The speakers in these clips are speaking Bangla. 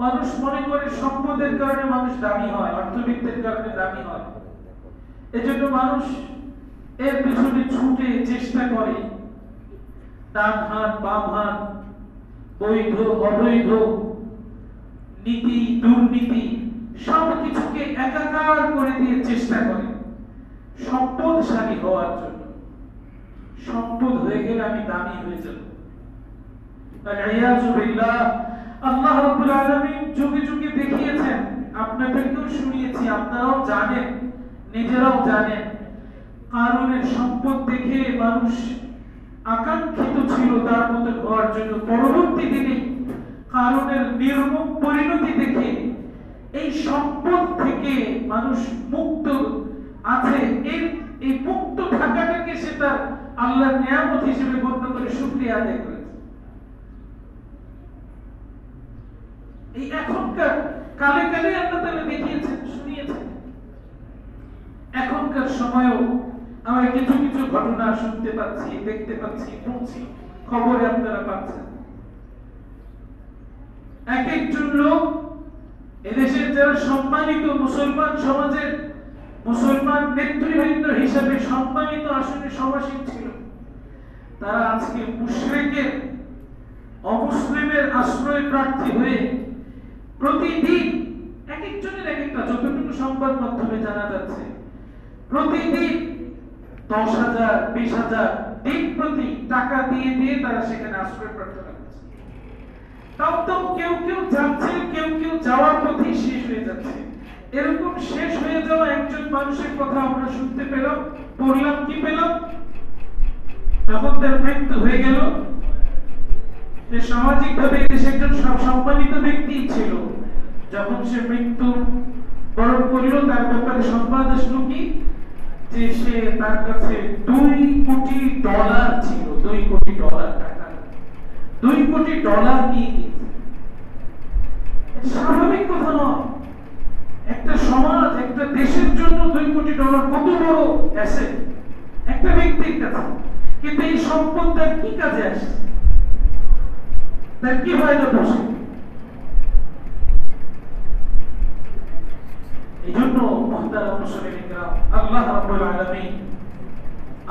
মানুষ মনে করে সম্পদের কারণে মানুষ দামি হয়, অর্থবিত্তের কারণে দামি হয়। এজন্য মানুষ এর পিছনে ছুটে চেষ্টা করে, ডান হাত বাম হাত, বৈধ অবৈধ, নীতি দুর্নীতি সবকিছুকে একাকার করে দিয়ে চেষ্টা করে সম্পদশালী হওয়ার জন্য। সম্পদ হয়ে গেলে আমি দামি হয়ে যাব। আল্লাহ রাব্বুল আলামিন যুগে যুগে দেখিয়েছেন, আপনাদেরকেও শুনিয়েছি, আপনারাও জানেন, নিজেরাও জানেন। কারণের সম্পদ দেখে মানুষ আকাঙ্ক্ষিত ছিল তার মতো হওয়ার জন্য। পরবর্তী দিনে কারণের নির্মম পরিণতি দেখে এই সম্পদ থেকে মানুষ মুক্ত আছে, এই মুক্ত থাকাটাকে সে তার আল্লাহর নিয়ামত হিসেবে গণ্য করে শুকরিয়া আদায় করেছে। এই এখনকার কালে কালে আল্লাহ তাআলা দেখিয়েছেন, শুনিয়েছেন। এখনকার সময়েও আমরা কিছু কিছু ঘটনা শুনতে পাচ্ছি, দেখতে পাচ্ছি, পড়ছি, খবরে আপনারা পাচ্ছেন। এক একজন লোক এদেশের যারা সম্মানিত মুসলমান সমাজের মুসলমান নেতৃবৃন্দ হিসেবে সম্মানিত আসনে সমাসীন ছিল, তারা আজকে মুশরিকের অমুসলিমের আশ্রয় প্রার্থী হয়ে প্রতিদিন এক একজনের এক একটা, যতটুকু সংবাদ মাধ্যমে জানা যাচ্ছে, প্রতিদিন 10,000 20,000 দিন প্রতি টাকা দিয়ে দিয়ে তারা সেখানে আশ্রয় প্রার্থনা করছে। তাও তো কেউ কেউ যাচ্ছে, কেউ কেউ যাওয়ার পথে শেষ হয়ে যাচ্ছে। এরকম শেষ হয়ে যাওয়া একজন মানুষের কথা আমরা শুনতে পেলাম, পড়লাম, কি পেলাম? যখন তার মৃত্যু হয়ে গেল, সে সামাজিকভাবে দেশে একজন সম্মানিত ব্যক্তি ছিল, যখন সে মৃত্যু বরণ করল, তার ব্যাপারে সংবাদ আসলো কি যে সে তার কাছে $2 কোটি ছিল, $2 কোটি টাকা, $2 কোটি নিয়ে গিয়েছে। স্বাভাবিক কথা নয়। একটা সমাজ, একটা দেশের জন্য $2 কোটি কত বড় অ্যাসেট একটা ব্যক্তির কাছে। কিন্তু এই সম্পদ তার কি কাজে আসে, তার কি ফায়দা বসে? এই জন্য মুহতারাম মুসলিমিন কিরাম, আল্লাহ রাব্বুল আলামিন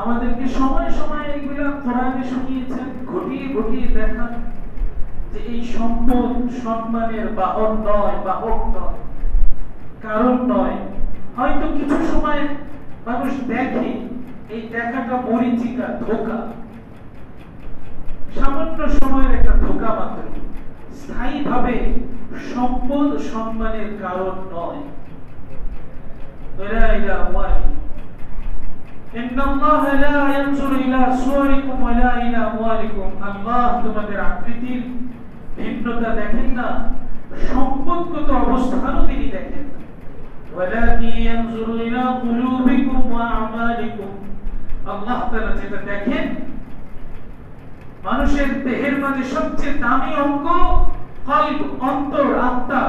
আমাদেরকে সময় সময় এগুলা কোরআনে শুনিয়েছেন, ঘটিয়ে ঘটিয়ে দেখান যে এই সম্পদ সম্মানের বাহন নয়, বাহক নয়, কারণ নয়। হয়তো কিছু সময় মানুষ দেখে, এই দেখাটা মরিচিকা, ধোঁকা, সামান্য সময়ের একটা ধোঁকা মাত্র। স্থায়ীভাবে সম্পদ সম্মানের কারণ নয়। আল্লাহ তোমাদের আকৃতির ভিন্নতা দেখেন না, সম্পদগত অবস্থানও তিনি দেখেন না। আল্লাহ তাআলা যেটা দেখেন, মানুষের দেহের মাঝে সবচেয়ে দামি অঙ্গ কলব, অন্তর, আত্মা।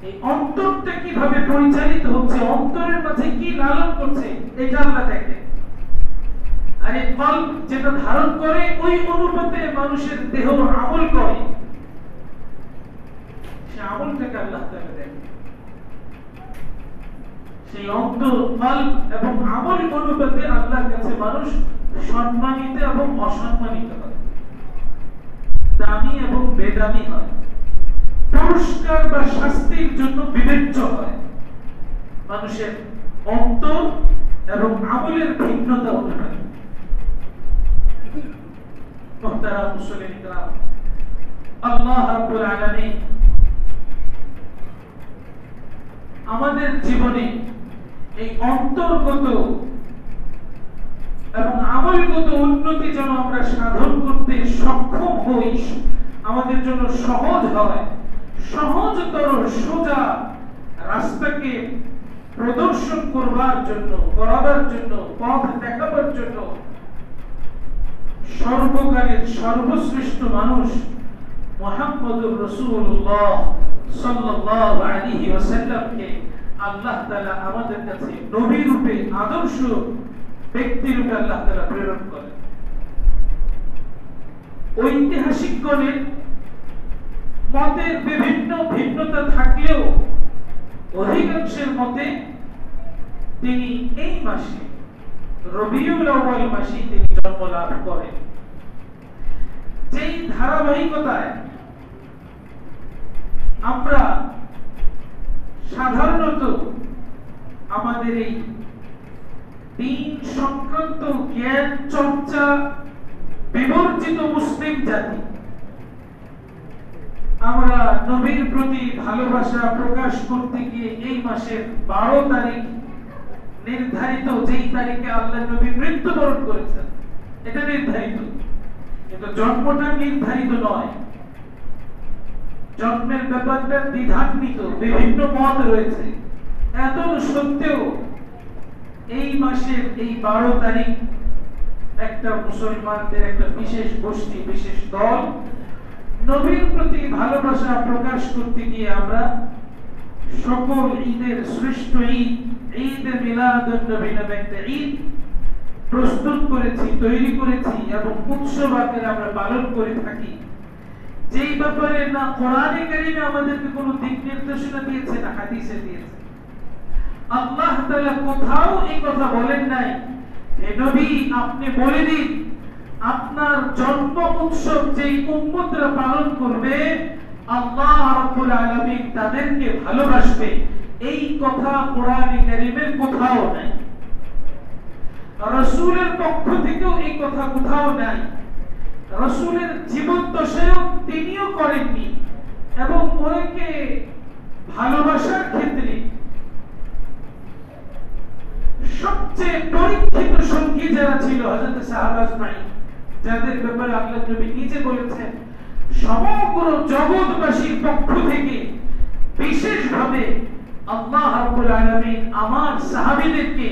এই অন্তরটা কিভাবে পরিচালিত হচ্ছে, অন্তরের মাঝে কি লালন করছে, এটা আল্লাহ দেখেন। আর এই কলব যেটা ধারণ করে, ওই অনুপাতে মানুষের দেহ আমল করে, সে আমলটাকে আল্লাহ তাআলা দেখেন। সেই অন্তর, কলব এবং আমল অনুপাতে আল্লাহর কাছে মানুষ সম্মানিত এবং অসম্মানিত হয়, দামি এবং বেদামি হয়, পুরস্কার বা শাস্তির জন্য বিবেচ্য হয়। মানুষের অন্তর এবং আমলের ভিন্নতা অনুপাতে। মুহতারাম মুসলিমিন কিরাম, আল্লাহ রাব্বুল আলামিন আমাদের জীবনে এই অন্তর্গত এবং আমলগত উন্নতি যেন আমরা সাধন করতে সক্ষম হই, আমাদের জন্য সহজ হয়, সহজতর সোজা রাস্তাকে প্রদর্শন করার জন্য, পথ দেখাবার জন্য সর্বকালের সর্বশ্রেষ্ঠ মানুষ মুহাম্মদুর রাসূলুল্লাহ সাল্লাল্লাহু আলাইহি ওয়াসাল্লামকে আল্লাহ তাআলা আমাদের কাছে নবী রূপে, আদর্শ ব্যক্তি রূপে আল্লাহ তাআলা প্রেরণ করেন। ঐতিহাসিকগণের মতের বিভিন্ন ভিন্নতা ভিন্নতা থাকলেও অধিকাংশের মতে তিনি এই মাসে রবিউল আউয়াল মাসে তিনি জন্ম লাভ করেন। যেই ধারাবাহিকতায় আমরা সাধারণত আমাদের এই দিন সংক্রান্ত জ্ঞান চর্চা বিবর্জিত মুসলিম জাতি, আমরা নবীর প্রতি ভালোবাসা প্রকাশ করতে গিয়ে এই মাসের 12 তারিখ নির্ধারিত, যেই তারিখে আল্লাহ নবী মৃত্যুবরণ করেছেন এটা নির্ধারিত, কিন্তু জন্মটা নির্ধারিত নয়। জন্মের ব্যাপারটা দ্বিধান্বিত, বিভিন্ন মত রয়েছে। এত সত্ত্বেও এই মাসের এই 12 তারিখ একটা মুসলমানদের একটা বিশেষ গোষ্ঠী, বিশেষ দল নবীর প্রতি ভালোবাসা প্রকাশ করতে গিয়ে আমরা সকল ঈদের শ্রেষ্ঠ ঈদ ঈদ মিলাদুন নবী নামে একটা ঈদ প্রস্তুত করেছি, তৈরি করেছি এবং উৎসব আকারে আমরা পালন করে থাকি। যেই ব্যাপারে না কোরআনে কারিমে আমাদেরকে কোনো দিক নির্দেশনা দিয়েছে না হাদিসে দিয়েছে। আল্লাহ তাআলা কোথাও এই কথা বলেন নাই, হে নবী আপনি বলে দিন আপনার জন্ম উৎসব যেই উম্মতরা পালন করবে আল্লাহ রাব্বুল আলামিন তাদেরকে ভালোবাসবে। এই কথা কোরআনে কারিমের কোথাও নাই, রাসূলের পক্ষ থেকেও এই কথা কোথাও নাই। রাসূলের জীবন দশায়ও তিনিও করেননি, এবং ওনাকে ভালোবাসার ক্ষেত্রে সবচেয়ে পরীক্ষিত সঙ্গী যারা ছিল হযরত সাহাবা আজমাইন, যাদের ব্যাপারে আল্লাহ নবী নিজে বলেছেন সমগ্র জগৎবাসীর পক্ষ থেকে বিশেষভাবে আল্লাহ রাব্বুল আলামিন আমার সাহাবীদেরকে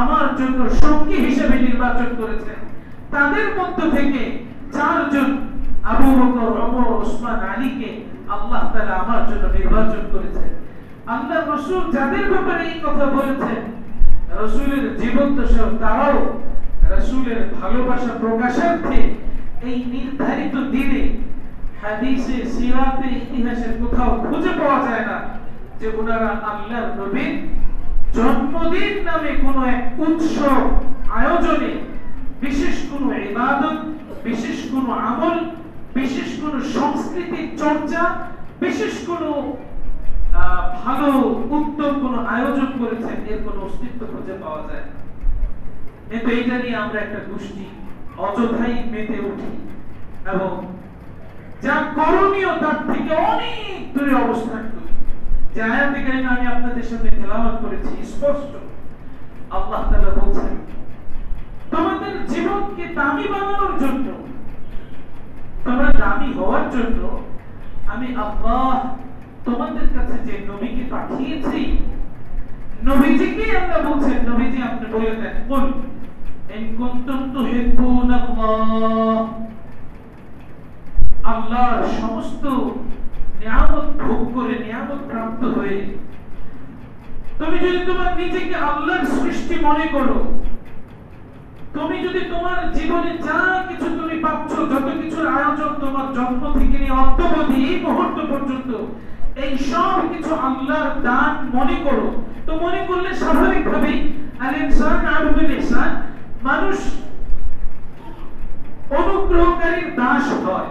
আমার জন্য সঙ্গী হিসেবে নির্বাচন করেছেন। তাদের মধ্য থেকে 4 জন আবু বকর, ওমর, ওসমান, আলীকে আল্লাহ তাআলা আমার জন্য নির্বাচন করেছেন। আল্লাহ রাসূল যাদের ব্যাপারে এই কথা বলেছেন রাসূলের জীবন দশায় তারাও রাসূলের ভালোবাসা প্রকাশার্থে এই নির্ধারিত দিনে হাদিসে সিরাতে ইতিহাসের কোথাও খুঁজে পাওয়া যায় না যে ওনারা আল্লাহর নবীর জন্মদিন নামে কোনো এক উৎসব আয়োজনে বিশেষ কোনো ইবাদত, বিশেষ কোনো আমল, বিশেষ কোনো সংস্কৃতির চর্চা, বিশেষ কোনো ভালো উত্তম কোনো আয়োজন করেছেন, এর কোনো অস্তিত্ব খুঁজে পাওয়া যায় না। কিন্তু এইটা নিয়ে আমরা একটা গোষ্ঠী অযথাই মেতে উঠি এবং যা করণীয় তার থেকে অনেক দূরে অবস্থান করি। যে আয়াতে কারিমা আমি আপনাদের সামনে তেলাওয়াত করেছি স্পষ্ট আল্লাহ তাআলা বলছেন তোমাদের জীবনকে দামি বানানোর জন্য, তোমরা দামি হওয়ার জন্য আমি আল্লাহ তোমাদের কাছে যে নবীকে পাঠিয়েছি, নবীজিকে আল্লাহ বলছেন নবীজি আপনি বলে দেন কুল ইন কুনতুম তুহিব্বুনাল্লাহ, আল্লাহর সমস্ত নিয়ামত ভোগ করে নিয়ামত প্রাপ্ত হয়ে তুমি যদি তোমার নিজেকে আল্লাহর সৃষ্টি মনে করো, তুমি যদি তোমার জীবনে যা কিছু তুমি পাচ্ছ, যত কিছুর আয়োজন তোমার জন্ম থেকে নিয়ে অদ্যাবধি এই মুহূর্ত পর্যন্ত এই সব কিছু আল্লাহর দান মনে করো, তো মনে করলে স্বাভাবিকভাবেই আল ইনসান আবদুল ইহসান, মানুষ অনুগ্রহকারীর দাস হয়।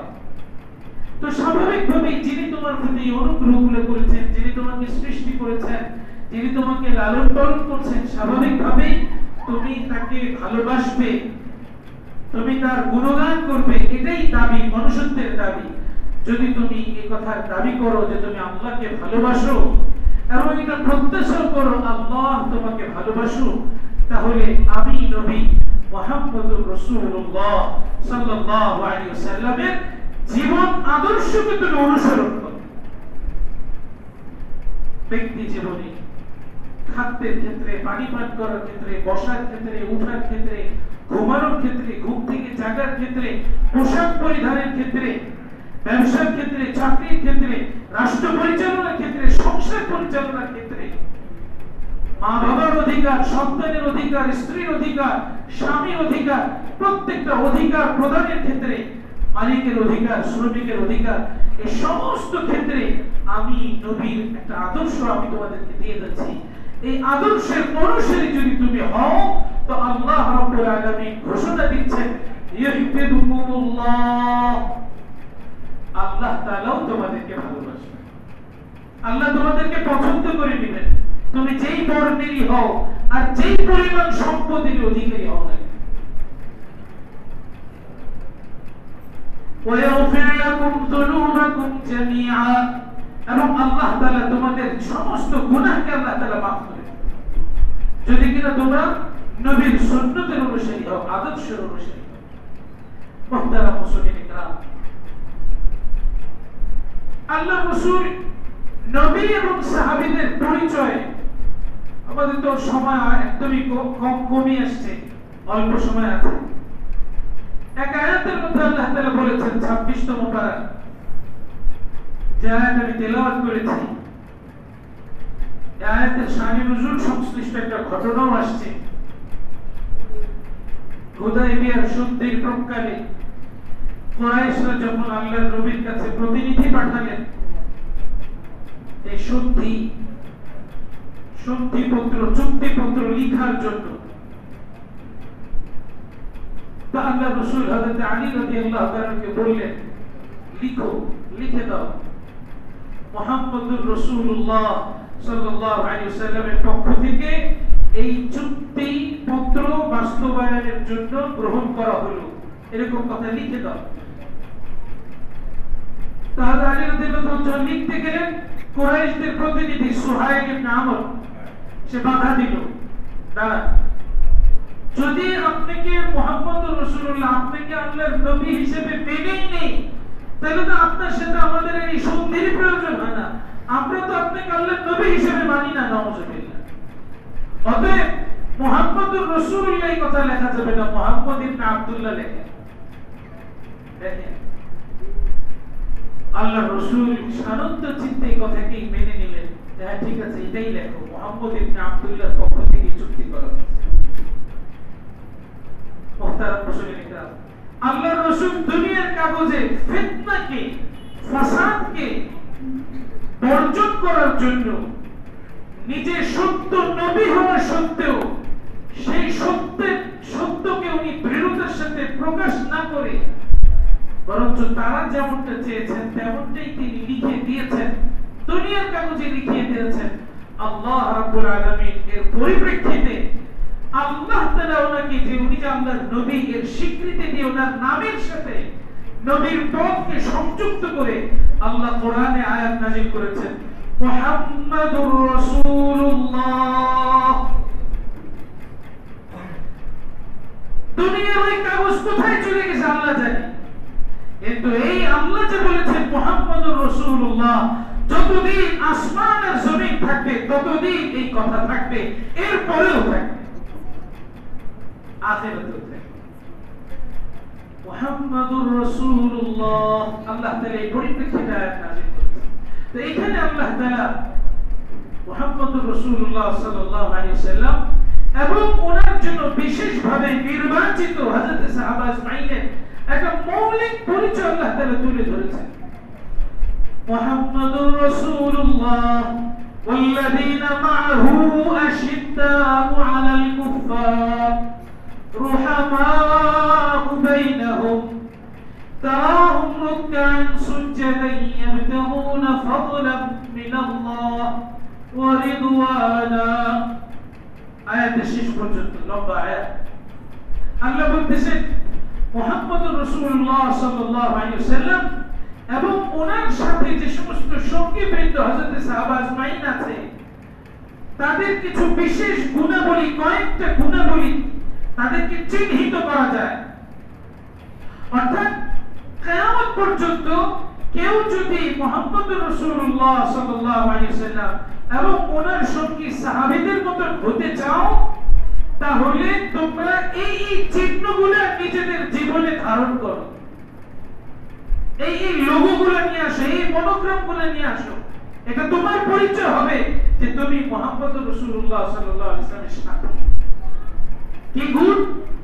তো স্বাভাবিকভাবেই যিনি তোমার প্রতি অনুগ্রহগুলো করেছেন, যিনি তোমাকে সৃষ্টি করেছেন, যিনি তোমাকে লালন পালন করছেন, স্বাভাবিকভাবেই তুমি তাকে ভালোবাসবে, তুমি তার গুণগান করবে। এটাই দাবি, মনুষ্যত্বের দাবি। যদি তুমি এই কথার দাবি করো যে তুমি আল্লাহকে ভালোবাসো এবং এটা প্রত্যাশা করো আল্লাহ তোমাকে ভালোবাসো, তাহলে আমি নবী মুহাম্মদুর রাসূলুল্লাহ সাল্লাল্লাহু আলাইহি ওয়াসাল্লামের জীবন আদর্শকে তুমি অনুসরণ করো। ব্যক্তি জীবনে খাদ্যের ক্ষেত্রে, পানি পান করার ক্ষেত্রে, বসার ক্ষেত্রে, উঠার ক্ষেত্রে, ঘুমানোর ক্ষেত্রে, ঘুম থেকে জাগার ক্ষেত্রে, পোশাক পরিধানের ক্ষেত্রে, ব্যবসার ক্ষেত্রে, চাকরির ক্ষেত্রে, রাষ্ট্র পরিচালনার ক্ষেত্রে, সংসার পরিচালনার ক্ষেত্রে, মা বাবার অধিকার, সন্তানের অধিকার, স্ত্রীর অধিকার, স্বামীর অধিকার, প্রত্যেকটা অধিকার প্রদানের ক্ষেত্রে মালিকের অধিকার, শ্রমিকের অধিকার, এই সমস্ত ক্ষেত্রে আমি নবীর একটা আদর্শ আমি তোমাদেরকে দিয়ে যাচ্ছি। এই আদর্শের অনুসারী যদি তুমি হও তো আল্লাহ রাব্বুল আলামিন ঘোষণা দিচ্ছেন ইউহিব্বুকুমুল্লাহ, আল্লাহ তাআলাও তোমাদেরকে ভালোবাসেন, আল্লাহ তোমাদেরকে পছন্দ করে নেবেন, তুমি যেই বর্ণেরই হও আর যেই পরিমাণ সম্পদের অধিকারী হও না। ويغفر لكم ذنوبكم جميعا, এবং আল্লাহ তাআলা তোমাদের সমস্ত গুনাহকে আল্লাহ তাআলা মাফ করে দেন যদি কিনা তোমরা নবীর সুন্নতের অনুসারী হও, আদর্শের অনুসারী হও। মুহতারাম মুসলিম ইকরাম, আল্লাহ রাসূল নবী এবং সাহাবীদের পরিচয় আমাদের তো সময় একদমই কমই আসছে, অল্প সময় আছে। এক আয়াতের মধ্যে আল্লাহ তাআলা বলেছেন 26তম পারা, যে আয়াত আমি তেলাওয়াত করেছি, এই আয়াতের শানে নুজুল সংশ্লিষ্ট একটা ঘটনাও আসছে। হুদায়বিয়ার সন্ধির প্রকালে কুরাইশরা যখন আল্লাহর নবীর কাছে প্রতিনিধি পাঠালেন এই সন্ধিপত্র চুক্তিপত্র লিখার জন্য, তা আল্লাহ রাসূল হযরত আলী রাদিয়াল্লাহু তাআলাকে বললেন লিখো, লিখে দাও মুহাম্মদুর রাসূলুল্লাহ সাল্লাল্লাহু আলাইহি ওয়াসাল্লামের পক্ষ থেকে এই চুক্তি পত্র বাস্তবায়নের জন্য গ্রহণ করা হলো, এরকম কথা লিখে দাও। তাহলে আলী রাদিয়াল্লাহু তাআলা লিখতে গেলেন, কুরাইশদের প্রতিনিধি সুহাইল ইবনে আমর সে বাধা দিল, দাঁড়া, যদি আপনাকে মুহাম্মদুর রাসূলুল্লাহ আপনাকে আল্লাহর নবী হিসেবে মেনেই নেই তাহলে তো আপনার সাথে আমাদের এই সন্ধির প্রয়োজন হয় না, আমরা তো আপনাকে আল্লাহর নবী হিসেবে মানি না, নাউযুবিল্লাহ। অতএব মুহাম্মদুর রাসূলুল্লাহ এই কথা লেখা যাবে না, মুহাম্মদ ইবনে আব্দুল্লাহ লেখেন। দেখেন আল্লাহর রাসূল শান্ত চিত্তে এই কথাকে মেনে নিলেন, হ্যাঁ ঠিক আছে এটাই লেখো, মুহাম্মদ ইবনে আব্দুল্লাহর পক্ষ থেকে চুক্তি করা হয়েছে। মুহতারাম মুসলিম ইকরাম, আল্লাহর রাসূল দুনিয়ার কাগজে ফিতনাকে, ফাসাদকে বর্জন করার জন্য নিজে সত্য নবী হওয়া সত্ত্বেও সেই সত্যকে উনি দৃঢ়তার সাথে প্রকাশ না করে বরঞ্চ তারা যেমনটা চেয়েছেন তেমনটাই তিনি লিখে দিয়েছেন, দুনিয়ার কাগজে লিখিয়ে দিয়েছেন। আল্লাহ রাব্বুল আলামিন এর পরিপ্রেক্ষিতে আল্লাহ তাআলা ওনাকে যে উনি যে আল্লাহর নবী এর স্বীকৃতি দিয়ে ওনার নামের সাথে নবীর পদকে সংযুক্ত করে আল্লাহ কোরআনে আয়াত নাযিল করেছেন, মুহাম্মাদুর রাসূলুল্লাহ। দুনিয়ার ওই কাগজ কোথায় চলে গেছে আল্লাহ জানে, কিন্তু এই আল্লাহ যে বলেছেন মুহাম্মাদুর রাসূলুল্লাহ, যতদিন আসমান আর জমিন থাকবে ততদিন এই কথা থাকবে, এর পরেও থাকবে, আখিরাতেও থাকবে। মুহাম্মাদুর রাসূলুল্লাহ আল্লাহ তাআলা এই পরিপ্রেক্ষিতে আয়াত নাযিল করেছেন। তো এখানে আল্লাহ তাআলা মুহাম্মাদুর রাসূলুল্লাহ সাল্লাল্লাহু আলাইহি ওয়াসাল্লাম এবং ওনার জন্য বিশেষভাবে নির্বাচিত হযরত সাহাবা আজমাইনের একটা মৌলিক পরিচয় আল্লাহ তাআলা তুলে ধরেছেন। মুহাম্মাদুর রাসূলুল্লাহ ওয়াল্লাযীনা মা'আহু আশিদ্দাউ আলাল কুফফার রুহামাউ বাইনাহুম তারাহুম রুকআন সুজদান ইয়াবতাগুনা ফাদলান মিনাল্লাহ ওয়া রিদওয়ানা। আয়াতের শেষ পর্যন্ত লম্বা আয়াত। আল্লাহ বলতেছেন মুহাম্মদুর রাসূলুল্লাহ সাল্লাল্লাহু আলাইহি ওয়াসাল্লাম এবং ওনার সাথে যে সমস্ত সঙ্গীবৃন্দ হযরত সাহাবা আজমাইন আছে তাদের কিছু বিশেষ গুণাবলী, কয়েকটা গুণাবলী তাদেরকে চিহ্নিত করা যায়। অর্থাৎ কিয়ামত পর্যন্ত কেউ যদি মুহাম্মদুর রাসূলুল্লাহ সাল্লাল্লাহু আলাইহি ওয়াসাল্লাম এবং ওনার সঙ্গী সাহাবীদের মতো হতে চাও তাহলে তোমরা এই চিহ্নগুলো নিজেদের জীবনে ধারণ করো, এই লোগোগুলো নিয়ে আসো, এই মনোগ্রামগুলো নিয়ে আসো। এটা তোমার পরিচয় হবে যে তুমি মুহাম্মদুর রাসূলুল্লাহ সাল্লাল্লাহু আলাইহি ওয়াসাল্লামের সাথী। কি গুণ?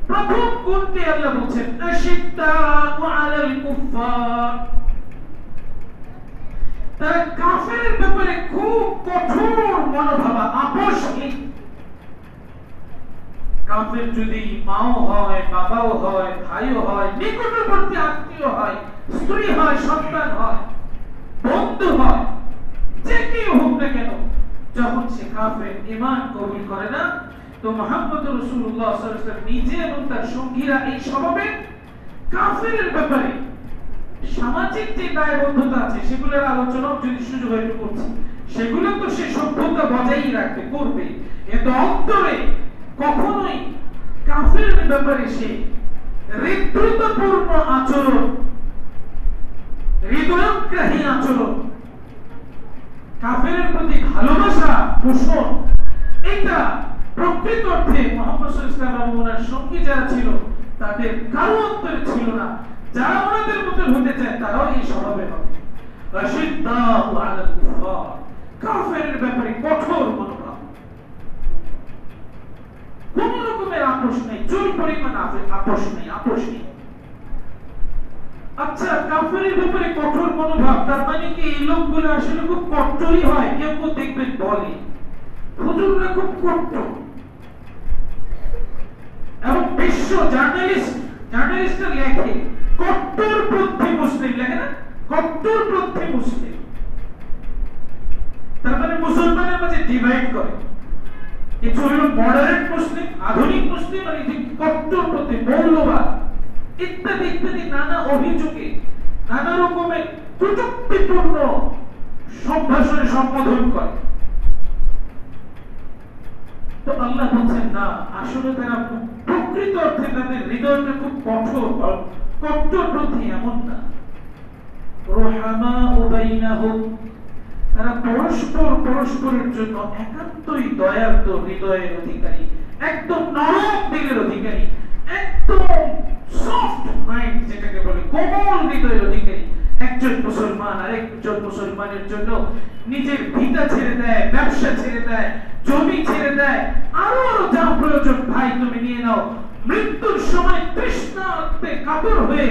প্রথম গুণটি আল্লাহ বলেন আশিদ্দাউ আলাল কুফফার, তারা কাফেরের ব্যাপারে খুব কঠোর মনোভাব, আপোষহীন। কাফের যদি মাও হয়, বাবাও হয়, ভাইও হয়, নিকটবর্তী আত্মীয় হয়, স্ত্রী হয়, সন্তান হয়, বন্ধু হয়, যে কেউ হোক না কেন, যখন সে কাফের ঈমান কবুল করে না, তো মুহাম্মদ রাসূলুল্লাহ সাল্লাল্লাহু আলাইহি ওয়াসাল্লাম নিজে এবং তার সঙ্গীরা এই স্বভাবে কাফেরের ব্যাপারে সামাজিক যে দায়বদ্ধতা আছে সেগুলোর আলোচনা যদি সুযোগ একটু করছি, সেগুলো তো সে সভ্যতা বজায় রাখবে, করবে, কিন্তু অন্তরে কখনোই কাফেরের ব্যাপারে সে হৃদ্যতাপূর্ণ আচরণ, হৃদয়গ্রাহী আচরণ, কাফেরের প্রতি ভালোবাসা পোষণ, এটা প্রকৃত অর্থে মুহাম্মদ সাল্লাল্লাহু আলাইহি ওয়াসাল্লাম এবং ওনার সঙ্গী যারা ছিল তাদের কারো অন্তরে ছিল না। যারা ওনাদের মতো হতে চায় তারাও এই স্বভাবে হবে। আশিদ্দাউ আলাল কুফার, কাফেরের ব্যাপারে কঠোর মনোভাব, কোন রকমের আপোষ নেই, চুল পরিমাণ আপোষ নেই, আপোষ নেই। আচ্ছা, কাফেরের ব্যাপারে কঠোর মনোভাব, তার মানে কি এই লোকগুলো আসলে খুব কট্টরই হয়? কেউ কেউ দেখবেন বলে হুজুররা খুব কট্টর, এবং বিশ্ব জার্নালিস্টরা লেখে কট্টরপন্থী মুসলিম, লেখে না, কট্টরপন্থী মুসলিম। তার মানে মুসলমানের মাঝে ডিভাইড করে, কিছু হলো মডারেট মুসলিম, আধুনিক মুসলিম, আর এই কট্টরপন্থী, মৌলবাদ ইত্যাদি ইত্যাদি নানা অভিযোগে, নানা রকমের কুযুক্তিপূর্ণ সম্ভাষণে সম্বোধন করে। তো আল্লাহ বলছেন না, আসলে তারা প্রকৃত অর্থে তাদের হৃদয়টা খুব কঠোর, কট্টরপন্থী এমন না। রুহামাউ বাইনাহুম, তারা পরস্পরের জন্য একান্তই দয়ার্দ হৃদয়ের অধিকারী, একদম নরম দিলের অধিকারী, একদম সফট মাইন্ড যেটাকে বলে, কোমল হৃদয়ের অধিকারী। একজন মুসলমান আরেকজন মুসলমানের জন্য নিজের ভিটা ছেড়ে দেয়, ব্যবসা ছেড়ে দেয়, জমি ছেড়ে দেয়, আরো যা প্রয়োজন ভাই তুমি নিয়ে নাও। মৃত্যুর সময় তৃষ্ণার্তে কাতর হয়ে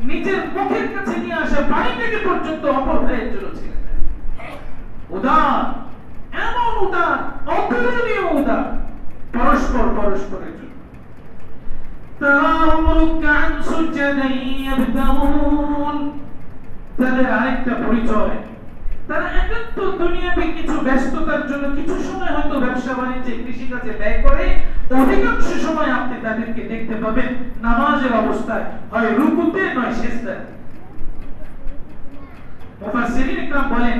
নিজের মুখের কাছে নিয়ে আসা বাড়িটাকে পর্যন্ত অপর ভাইয়ের জন্য ছেড়ে দেয়। উদার, এমন উদার, অতুলনীয় উদার, পরস্পরের জন্য। তারাহুম রুকআন সুজদান ইয়াবতাগুন, তাদের আরেকটা পরিচয়, তারা একান্ত দুনিয়াবী কিছু ব্যস্ততার জন্য কিছু সময় হয়তো ব্যবসা বাণিজ্যে, কৃষিকাজে ব্যয় করে, অধিকাংশ সময় আপনি তাদেরকে দেখতে পাবেন নামাজের অবস্থায়, হয় রুকুতে নয় সিজদায়। মুফাসসিরিন ইকরাম বলেন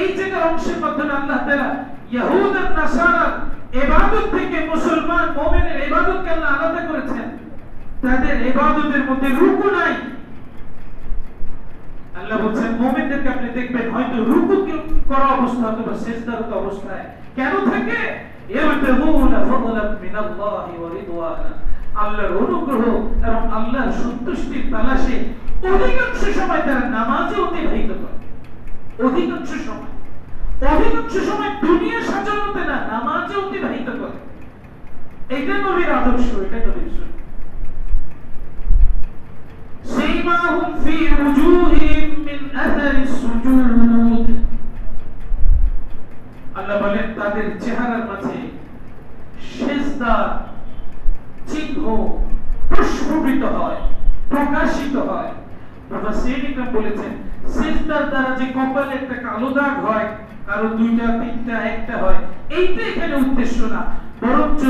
এই জায়গার অংশের মাধ্যমে আল্লাহ তাআলা ইহুদ আর নাসারা ইবাদত থেকে মুসলমান মুমিনের ইবাদতকে আল্লাহ আলাদা করেছেন। তাদের ইবাদতের মধ্যে রুকু নাই। আল্লাহ বলছেন মুমিনদেরকে আপনি দেখবেন হয়তো রুকু করা অবস্থা অথবা সিজদারত অবস্থায় কেন থাকে? ইয়াবতাগুনা ফাদলান মিনাল্লাহি ওয়া রিদওয়ানা, আল্লাহর অনুগ্রহ এবং আল্লাহর সন্তুষ্টির তালাশে অধিকাংশ সময় তারা নামাজে অতিবাহিত করে। অধিকাংশ সময় দুনিয়া সাজানোতে না, নামাজে অতিবাহিত করে। এটা নবীর আদর্শ, এটা নবীর সুন্নাহ। سيماهم في وجوههم من أثر السجود, আল্লাহ বলেন তাদের চেহারার মাঝে সিজদার চিহ্ন প্রস্ফুটিত হয়, প্রকাশিত হয়। মুফাসসিরিন বলেছেন সিজদার দ্বারা যে কপালে একটা কালো দাগ হয়, কারো দুইটা তিনটা একটা হয়, এইটা এখানে উদ্দেশ্য না, বরঞ্চ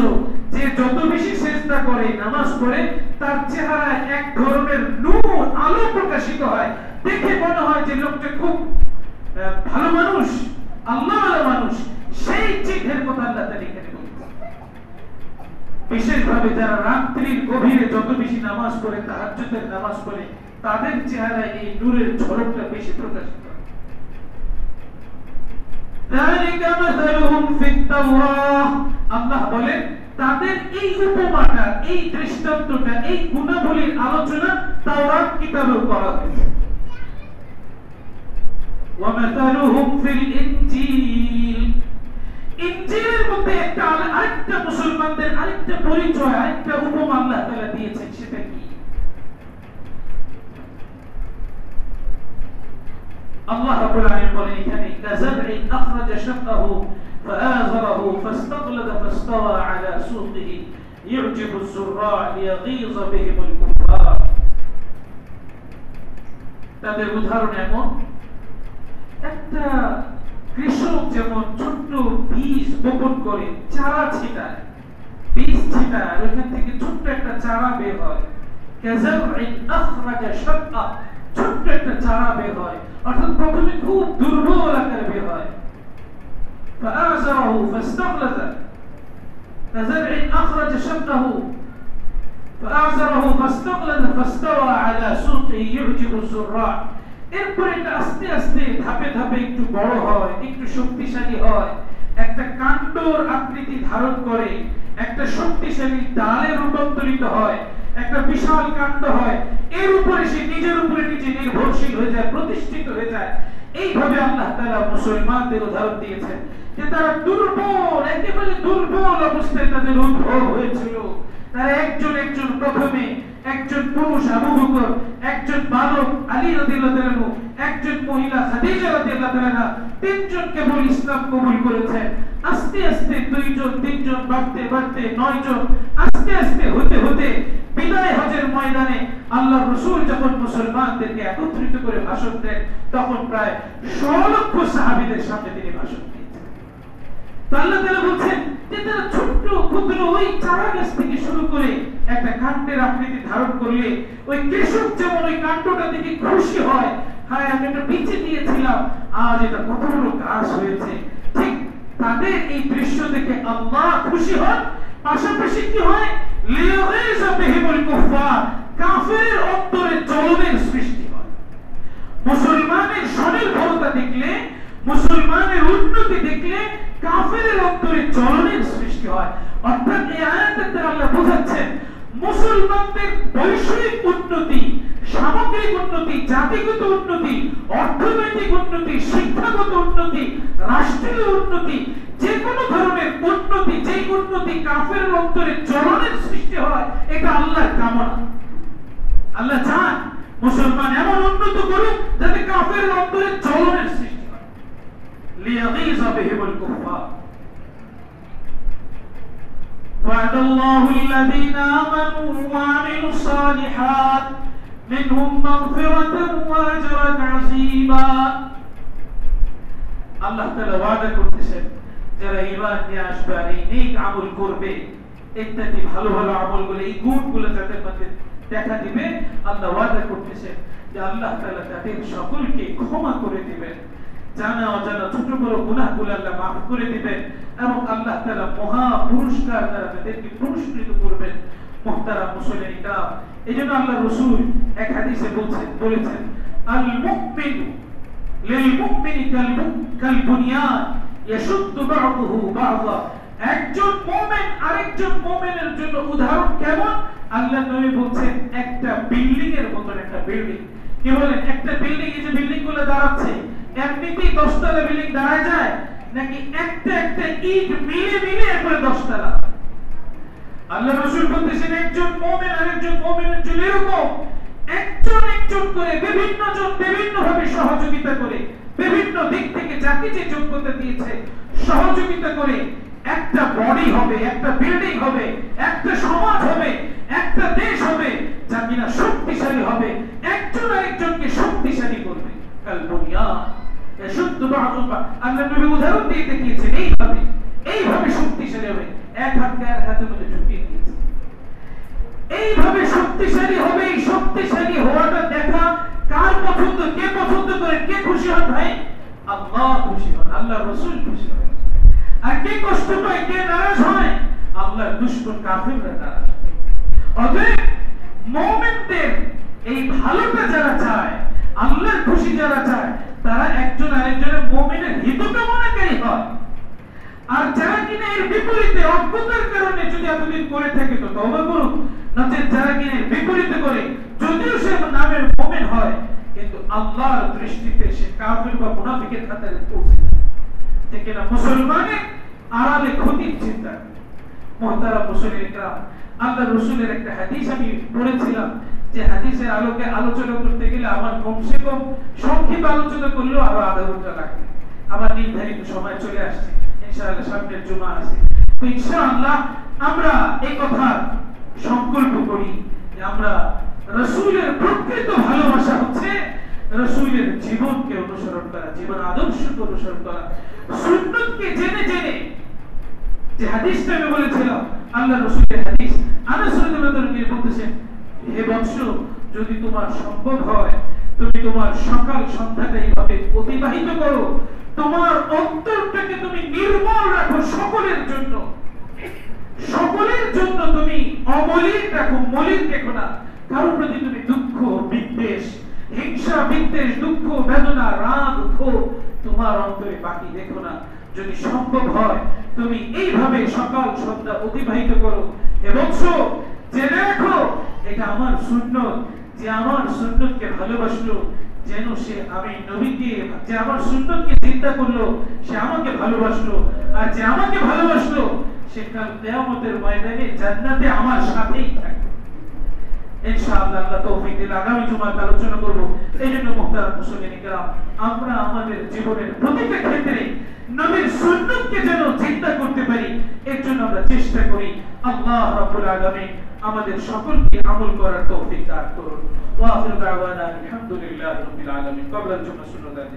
যে যত বেশি সিজদা করে, নামাজ পড়ে, তার চেহারায় এক ধরনের নূর, আলো প্রকাশিত হয়। দেখে মনে হয় যে লোকটা খুব ভালো মানুষ, আল্লাহওয়ালা মানুষ। সেই চিহ্নের কথা আল্লাহ তাআলা এখানে বলছেন। বিশেষভাবে যারা রাত্রির গভীরে যত বেশি নামাজ পড়ে, তাহাজ্জুদের নামাজ পড়ে, তাদের চেহারায় এই নূরের ঝলকটা বেশি প্রকাশিত হয়। যালিকা মাসালুহুম ফিত তাওরাহ, আল্লাহ বলেন তাদের এই উপমাটা, এই দৃষ্টান্তটা, এই গুণাবলীর আলোচনা তাওরাত কিতাবে করা হয়েছে। ওয়া মাসালুহুম ফিল ইনজিল, ইনজিলের মধ্যে একটা আরেকটা মুসলমানদের আরেকটা পরিচয়, আরেকটা উপমা আল্লাহ তাআলা দিয়েছেন। সেটা কি? আল্লাহ রাব্বুল আলামিন বলেন এখানে কাযাবইন আখরাজা শাক্কাহু ফাআযারাহু ফাস্তাগলাযা ফাস্তাওয়া আলা সুকিহি ইউজিবু যুররা লিয়াগীযা বিহিমুল কুফার। তাদের উদাহরণ এমন, একটা কৃষক যেমন ছোট্ট বীজ বপন করে চারা ছিটায়, বীজ ছিটায়, ওখান থেকে ছোট্ট একটা চারা বের হয়। কাযাবইন আখরাজা শাক্কা, ছোট্ট একটা চারা বের হয়, অর্থাৎ প্রথমে খুব দুর্বল আকারে বের হয়। ফাআযারাহু ফাস্তাগলাযা, কাযাবইন আখরাজা শাক্কাহু ফাআযারাহু ফাস্তাগলাযা ফাস্তাওয়া আলা সুকিহি ইউজিবু যুররা। এরপর এটা আস্তে আস্তে ধাপে ধাপে একটু বড় হয়, একটু শক্তিশালী হয়, একটা কাণ্ডর আকৃতি ধারণ করে, একটা শক্তিশালী ডালে রূপান্তরিত হয়, একটা বিশাল কাণ্ড হয়। এর উপরে সে নিজের উপরে নিজে নির্ভরশীল হয়ে যায়, প্রতিষ্ঠিত হয়ে যায়। এইভাবে আল্লাহ তাআলা মুসলমানদের উদাহরণ দিয়েছেন যে তারা দুর্বল, একেবারে দুর্বল অবস্থায় তাদের উদ্ভব হয়েছিল। তারা একজন একজন, প্রথমে একজন পুরুষ আবু বকর, একজন বালক আলী রাদিয়াল্লাহু তাআলা, একজন মহিলা খাদিজা রাদিয়াল্লাহু তাআলা, তিনজন কেবল ইসলাম কবুল করেছেন। আস্তে আস্তে দুইজন তিনজন বাড়তে বাড়তে 9 জন, আস্তে আস্তে হতে হতে বিদায় হজের ময়দানে আল্লাহর রাসূল যখন মুসলমানদেরকে একত্রিত করে ভাষণ দেন, তখন প্রায় 100 লক্ষ সাহাবীদের সামনে তিনি ভাষণ দিয়েছেন। তো আল্লাহ তাআলা বলছেন যে তারা ছোট্ট ক্ষুদ্র ওই চারা গাছ থেকে শুরু করে একটা কাণ্ডের আকৃতি ধারণ করলে ওই কৃষক যেমন ওই কাণ্ডটা থেকে খুশি হয়, হ্যাঁ আমি এটা বেঁচে দিয়েছিলাম, আজ এটা কত বড় গাছ হয়েছে, ঠিক তাদের এই দৃশ্য দেখে আল্লাহ খুশি হন। পাশাপাশি কি হয়, লিয়াগীযা বিহিমুল কুফার, কাফেরের অন্তরে জ্বলনের সৃষ্টি হয়। মুসলমানের স্বনির্ভরতা দেখলে, মুসলমানের উন্নতি দেখলে কাফেরের অন্তরে জ্বলনের সৃষ্টি হয়। অর্থাৎ এই আয়াতের দ্বারা আল্লাহ বোঝাচ্ছেন মুসলমানদের বৈষয়িক উন্নতি, সামগ্রিক উন্নতি, জাতিগত উন্নতি, অর্থনৈতিক উন্নতি, শিক্ষাগত উন্নতি, রাষ্ট্রীয় উন্নতি, যে কোনো ধরনের উন্নতি, যে উন্নতি কাফেরের অন্তরে জ্বলনের সৃষ্টি হয়, এটা আল্লাহর কামনা। আল্লাহ চান মুসলমান এমন উন্নত করুক যাতে কাফেরের অন্তরে জ্বলনের সৃষ্টি হয়। লিয়াগীযা বিহিমুল কুফার। وعد الله الذين آمنوا وعملوا الصالحات منهم مغفرة وأجرا عظيما। আল্লাহ তাআলা ওয়াদা করতেছেন যারা ঈমান নিয়ে আসবে আর এই নেক আমল করবে, ইত্যাদি ভালো ভালো আমলগুলো, এই গুণগুলো যাদের মধ্যে দেখা দিবে, আল্লাহ ওয়াদা করতেছেন যে আল্লাহ তাআলা তাদের সকলকে ক্ষমা করে দিবেন, জানা অজানা ছোট বড় গুনাহগুলো আল্লাহ মাফ করে দিবেন, এবং আল্লাহ তাআলা মহা পুরস্কার দ্বারা তাদেরকে পুরস্কৃত করবেন। মুহতারাম মুসলিম ইকরাম, এইজন্য আল্লাহ রাসূল এক হাদিসে বলেছেন আল মুমিনু লিল মুমিনি কাল বুনিয়ান ইয়াশুদ্দু বা'দুহু বা'দা। একজন মুমিন আরেকজন মুমিনের জন্য উদাহরণ কেমন? আল্লাহ নবী বলছেন একটা বিল্ডিং এর মতন, একটা বিল্ডিং। কি বলেন? একটা বিল্ডিং, এই যে বিল্ডিং গুলো দাঁড়াচ্ছে, এমনিতেই 10 তলা বিল্ডিং দাঁড়ায় যায় নাকি একটা একটা ইট মিলে মিলে এরপরে 10 তলা? আল্লাহ রাসূল বলতেছেন একজন মুমিন আরেকজন মুমিনের জন্য এরকম একজন একজন করে বিভিন্ন জন বিভিন্ন ভাবে সহযোগিতা করে, বিভিন্ন দিক থেকে যাকে যে যোগ্যতা দিয়েছে সহযোগিতা করে একটা বডি হবে, একটা বিল্ডিং হবে, একটা সমাজ হবে, একটা দেশ হবে যা কিনা শক্তিশালী হবে, একজন আরেকজনকে শক্তিশালী করবে। কাল বুনিয়ান ইয়াশুদ্দু বা'দুহু। আল্লাহ নবী উদাহরণ দিয়ে দেখিয়েছেন এইভাবে শক্তিশালী হবে। এক হাতকে আর হাতের মধ্যে ঢুকিয়ে দিয়েছে, এইভাবে শক্তিশালী হবে। এই শক্তিশালী হওয়াটা দেখা কার পছন্দ, কে পছন্দ করে, কে খুশি হন? ভাই আল্লাহ খুশি হন, আল্লাহ রাসূল খুশি হন। আর কে কষ্ট পায়, কে নারাজ হয়? আল্লাহর দুশমন কাফিররা নারাজ হয়। অতএব মুমিনদের এই ভালোটা যারা চায়, আল্লাহর খুশি যারা চায়, তারা একজন আরেকজনের মুমিনের হিতকামনাকারী হয়। আর যারা কিনা এর বিপরীতে অজ্ঞতার কারণে যদি এতদিন করে থাকে তো তওবা করুক, নচেত যারা কিনা এর বিপরীতে করে যদিও সে নামের মুমিন হয় কিন্তু আল্লাহর দৃষ্টিতে সে কাফির বা মুনাফিকের কাতারে পৌঁছে যায়, ঠিক না? মুসলমানের আড়ালে ক্ষতির চিন্তা। মুহতারাম মুসলিম ইকরাম, আল্লাহর রাসূলের একটা হাদিস আমি পড়েছিলাম যে হাদিসের আলোকে আলোচনা করতে গেলে আমার কমসে কম সংক্ষিপ্ত আলোচনা করলেও আরো আধা ঘন্টা লাগবে। আমার নির্ধারিত সময় চলে আসছে, ইনশাআল্লাহ সামনের জুমা আছে। তো ইনশাআল্লাহ আমরা এই কথা সংকল্প করি যে আমরা রাসূলের প্রকৃত ভালোবাসা হচ্ছে রাসূলের জীবনকে অনুসরণ করা, জীবন আদর্শকে অনুসরণ করা, সুন্নতকে জেনে জেনে। যে হাদিসটা আমি বলেছিলাম আল্লাহ রাসূলের হাদিস, আনাস রাদিয়াল্লাহু আনহু বলতেছেন, হে বৎস, যদি তোমার সম্ভব হয় তুমি তোমার সকাল সন্ধ্যাটা এইভাবে অতিবাহিত করো, তোমার অন্তরটাকে তুমি নির্মল রাখো সকলের জন্য, সকলের জন্য তুমি অমলিন রাখো, মলিন রেখো না। কারোর প্রতি তুমি দুঃখ বিদ্বেষ, হিংসা বিদ্বেষ, দুঃখ বেদনা রাগ ক্ষোভ তোমার অন্তরে বাকি রেখো না। যদি সম্ভব হয় তুমি এইভাবে সকাল সন্ধ্যা অতিবাহিত করো। এবং জেনে রাখো এটা আমার সুন্নত, যে আমার সুন্নতকে ভালোবাসলো যেন সে আমি নবীকে, যে আমার সুন্নতকে চিন্তা করলো সে আমাকে ভালোবাসলো, আর যে আমাকে ভালোবাসলো সে কাল কিয়ামতের ময়দানে জান্নাতে আমার সাথেই থাকবে। ইনশাআল্লাহ আল্লাহ তৌফিক দিলে আগামী জুমাতে আলোচনা করব। এইজন্য মুহতারাম মুসলিম کرام, আমরা আমাদের জীবনের প্রতিটা ক্ষেত্রে নবীর সুন্নতকে যেন চিন্তা করতে পারি, এর জন্য আমরা চেষ্টা করি। আল্লাহ রাব্বুল আলামিন আমাদের সকলকে আমল করার তৌফিক দান করুন। ওয়া আখিরু দাওয়ানা আলহামদুলিল্লাহি রাব্বিল আলামিন। কবুল জুমা সুন্নাত।